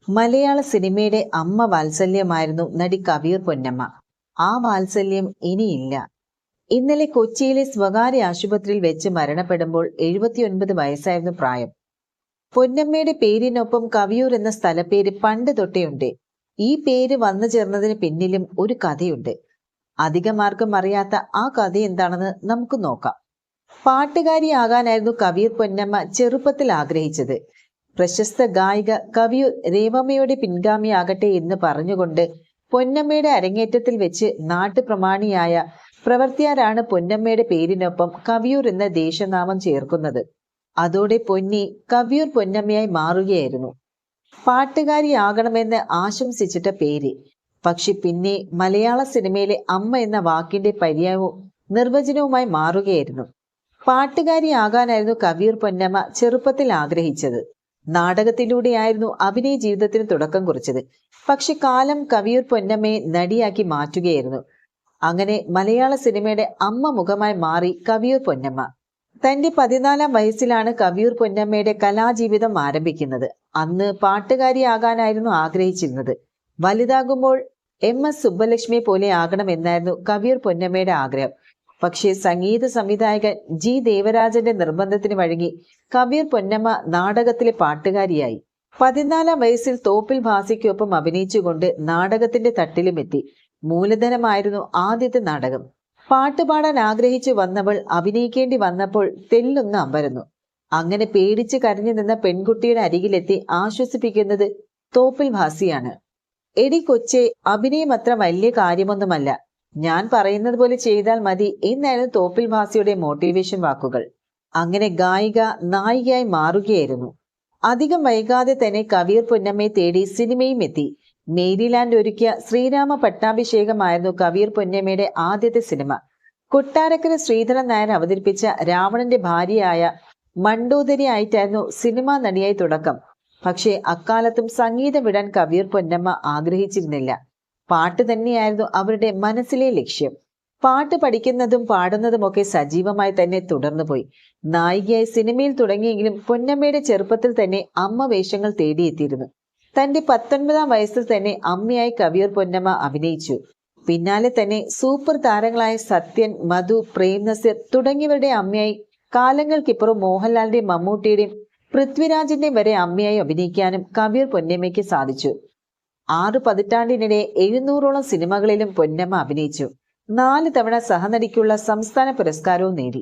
മലയാള സിനിമയുടെ അമ്മ വാത്സല്യമായിരുന്നു നടി കവിയൂർ പൊന്നമ്മ. ആ വാത്സല്യം ഇനിയില്ല. ഇന്നലെ കൊച്ചിയിലെ സ്വകാര്യ ആശുപത്രിയിൽ വെച്ച് മരണപ്പെടുമ്പോൾ 79 വയസ്സായിരുന്നു പ്രായം. പൊന്നമ്മയുടെ പേരിനൊപ്പം കവിയൂർ എന്ന സ്ഥലപ്പേര് പണ്ട് തൊട്ടേയുണ്ട്. ഈ പേര് വന്നു ചേർന്നതിന് പിന്നിലും ഒരു കഥയുണ്ട്. അധികമാർക്കും അറിയാത്ത ആ കഥ എന്താണെന്ന് നമുക്ക് നോക്കാം. പാട്ടുകാരിയാകാനായിരുന്നു കവിയൂർ പൊന്നമ്മ ചെറുപ്പത്തിൽ ആഗ്രഹിച്ചത്. പ്രശസ്ത ഗായിക കവിയൂർ രേവമ്മയുടെ പിൻഗാമിയാകട്ടെ എന്ന് പറഞ്ഞുകൊണ്ട് പൊന്നമ്മയുടെ അരങ്ങേറ്റത്തിൽ വെച്ച് നാട്ടുപ്രമാണിയായ പ്രവർത്തിയാരാണ് പൊന്നമ്മയുടെ പേരിനൊപ്പം കവിയൂർ എന്ന ദേശനാമം ചേർക്കുന്നത്. അതോടെ പൊന്നി കവിയൂർ പൊന്നമ്മയായി മാറുകയായിരുന്നു. പാട്ടുകാരിയാകണമെന്ന് ആശംസിച്ചിട്ട പേര്. പക്ഷെ പിന്നെ മലയാള സിനിമയിലെ അമ്മ എന്ന വാക്കിന്റെ പര്യായവും നിർവചനവുമായി മാറുകയായിരുന്നു. പാട്ടുകാരിയാകാനായിരുന്നു കവിയൂർ പൊന്നമ്മ ചെറുപ്പത്തിൽ ആഗ്രഹിച്ചത്. നാടകത്തിലൂടെയായിരുന്നു അഭിനയ ജീവിതത്തിന് തുടക്കം കുറിച്ചത്. പക്ഷെ കാലം കവിയൂർ പൊന്നമ്മയെ നടിയാക്കി മാറ്റുകയായിരുന്നു. അങ്ങനെ മലയാള സിനിമയുടെ അമ്മ മുഖമായി മാറി കവിയൂർ പൊന്നമ്മ. തന്റെ 14-ാം വയസ്സിലാണ് കവിയൂർ പൊന്നമ്മയുടെ കലാജീവിതം ആരംഭിക്കുന്നത്. അന്ന് പാട്ടുകാരിയാകാനായിരുന്നു ആഗ്രഹിച്ചിരുന്നത്. വലുതാകുമ്പോൾ MS സുബ്ബലക്ഷ്മിയെ പോലെ ആകണമെന്നായിരുന്നു കവിയൂർ പൊന്നമ്മയുടെ ആഗ്രഹം. പക്ഷേ സംഗീത സംവിധായകൻ G ദേവരാജന്റെ നിർബന്ധത്തിന് വഴങ്ങി കവിയൂർ പൊന്നമ്മ നാടകത്തിലെ പാട്ടുകാരിയായി. 14-ാം വയസ്സിൽ തോപ്പിൽ ഭാസിക്കൊപ്പം അഭിനയിച്ചുകൊണ്ട് നാടകത്തിന്റെ തട്ടിലുമെത്തി. മൂലധനമായിരുന്നു ആദ്യത്തെ നാടകം. പാട്ടുപാടാൻ ആഗ്രഹിച്ചു വന്നവൾ അഭിനയിക്കേണ്ടി വന്നപ്പോൾ തെല്ലൊന്ന് അമ്പരന്നു. അങ്ങനെ പേടിച്ച് കരഞ്ഞു നിന്ന പെൺകുട്ടിയുടെ അരികിലെത്തി ആശ്വസിപ്പിക്കുന്നത് തോപ്പിൽ ഭാസിയാണ്. എടി കൊച്ചെ, അഭിനയം അത്ര വലിയ കാര്യമൊന്നുമല്ല, ഞാൻ പറയുന്നത് പോലെ ചെയ്താൽ മതി എന്നായിരുന്നു തോപ്പിൽ ഭാസിയുടെ മോട്ടിവേഷൻ വാക്കുകൾ. അങ്ങനെ ഗായിക നായികയായി മാറുകയായിരുന്നു. അധികം വൈകാതെ തന്നെ കവിയൂർ പൊന്നമ്മയെ തേടി സിനിമയും എത്തി. മേരിലാൻഡ് ഒരുക്കിയ ശ്രീരാമ പട്ടാഭിഷേകമായിരുന്നു കവിയൂർ പൊന്നമ്മയുടെ ആദ്യത്തെ സിനിമ. കൊട്ടാരക്കര ശ്രീധരൻ നായർ അവതരിപ്പിച്ച രാവണന്റെ ഭാര്യയായ മണ്ടോദരി ആയിട്ടായിരുന്നു സിനിമാ നടിയായി തുടക്കം. പക്ഷേ അക്കാലത്തും സംഗീതം വിടാൻ കവിയൂർ പൊന്നമ്മ ആഗ്രഹിച്ചിരുന്നില്ല. പാട്ട് തന്നെയായിരുന്നു അവരുടെ മനസ്സിലെ ലക്ഷ്യം. പാട്ട് പഠിക്കുന്നതും പാടുന്നതുമൊക്കെ സജീവമായി തന്നെ തുടർന്നുപോയി. നായികയായി സിനിമയിൽ തുടങ്ങിയെങ്കിലും പൊന്നമ്മയുടെ ചെറുപ്പത്തിൽ തന്നെ അമ്മ വേഷങ്ങൾ തേടിയെത്തിയിരുന്നു. തന്റെ 19-ാം വയസ്സിൽ തന്നെ അമ്മയായി കവിയൂർ പൊന്നമ്മ അഭിനയിച്ചു. പിന്നാലെ തന്നെ സൂപ്പർ താരങ്ങളായ സത്യൻ, മധു, പ്രേം നസീർ തുടങ്ങിയവരുടെ അമ്മയായി കാലങ്ങൾക്കിപ്പുറം മോഹൻലാലിന്റെയും മമ്മൂട്ടിയുടെയും പൃഥ്വിരാജിന്റെയും വരെ അമ്മയായി അഭിനയിക്കാനും കവിയൂർ പൊന്നമ്മയ്ക്ക് സാധിച്ചു. 6 പതിറ്റാണ്ടിനിടെ 700ഓളം സിനിമകളിലും പൊന്നമ്മ അഭിനയിച്ചു. 4 തവണ സഹനടിക്കുള്ള സംസ്ഥാന പുരസ്കാരവും നേടി.